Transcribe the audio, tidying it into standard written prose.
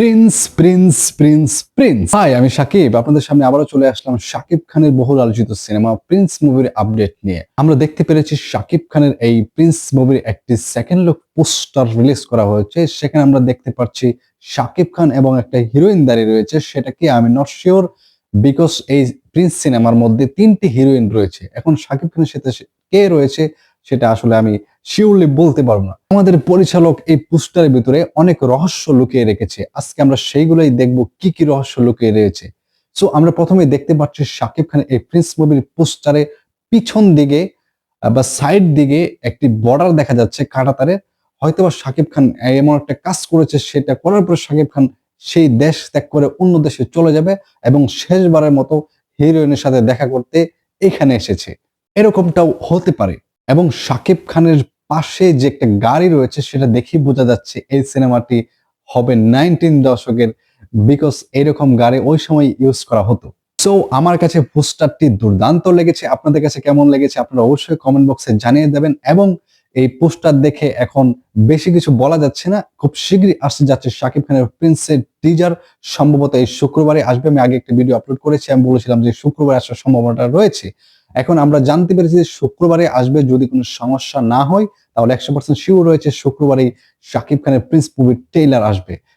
Prince Prince Prince Prince hi, আমি সাকিব আপনাদের সামনে আবারও চলে আসলাম শাকিব খানের বহুল আলোচিত সিনেমা প্রিন্স মুভির আপডেট নিয়ে। আমরা দেখতে পেরেছি শাকিব খানের এই প্রিন্স মুভির একটি সেকেন্ড লুক পোস্টার রিলিজ করা হয়েছে। সেখানে আমরা দেখতে পাচ্ছি শাকিব খান এবং একটা হিরোইন দাঁড়িয়ে রয়েছে। সেটা কি আমি নট শিওর, বিকজ এই প্রিন্স সিনেমার মধ্যে তিনটি হিরোইন রয়েছে। এখন শাকিব খানের সাথে কে রয়েছে সেটা আসলে আমি শিওরলি বলতে পারবো না। আমাদের পরিচালক এই পোস্টারের ভিতরে অনেক রহস্য লুকিয়ে রেখেছে। আজকে আমরা সেইগুলোই দেখবো কি কি রহস্য লুকিয়ে রয়েছে। সো আমরা প্রথমে দেখতে পাচ্ছি শাকিব খানের এই প্রিন্স মুভির পোস্টারে পিছন দিকে বা সাইড দিকে একটি বর্ডার দেখা যাচ্ছে কাঁটাতারের। হয়তোবা শাকিব খান এমন একটা কাজ করেছে, সেটা করার পর শাকিব খান সেই দেশ ত্যাগ করে অন্য দেশে চলে যাবে এবং শেষবারের মতো হিরোইনের সাথে দেখা করতে এখানে এসেছে। এরকমটাও হতে পারে। এবং শাকিব খানের পাশে যে একটা গাড়ি রয়েছে সেটা দেখেই বোঝা যাচ্ছে এই সিনেমাটি হবে 19 দশকের, বিকজ এরকম গাড়ি ওই সময় ইউজ করা হতো। সো আমার কাছে পোস্টারটি দুর্দান্ত লেগেছে। আপনাদের কাছে কেমন লেগেছে আপনারা অবশ্যই কমেন্ট বক্সে জানিয়ে দেবেন। এবং এই পোস্টার দেখে এখন বেশি কিছু বলা যাচ্ছে না। খুব শীঘ্রই আসতে যাচ্ছে শাকিব খানের প্রিন্সের টিজার, সম্ভবত এই শুক্রবারে আসবে। আমি আগে একটা ভিডিও আপলোড করেছি, আমি বলেছিলাম যে শুক্রবার আসার সম্ভাবনাটা রয়েছে। এখন আমরা জানতে পেরেছি যে শুক্রবারে আসবে, যদি কোনো সমস্যা না হয় তাহলে 100% শিওর রয়েছে শুক্রবারেই শাকিব খানের প্রিন্স মুভির ট্রেইলার আসবে।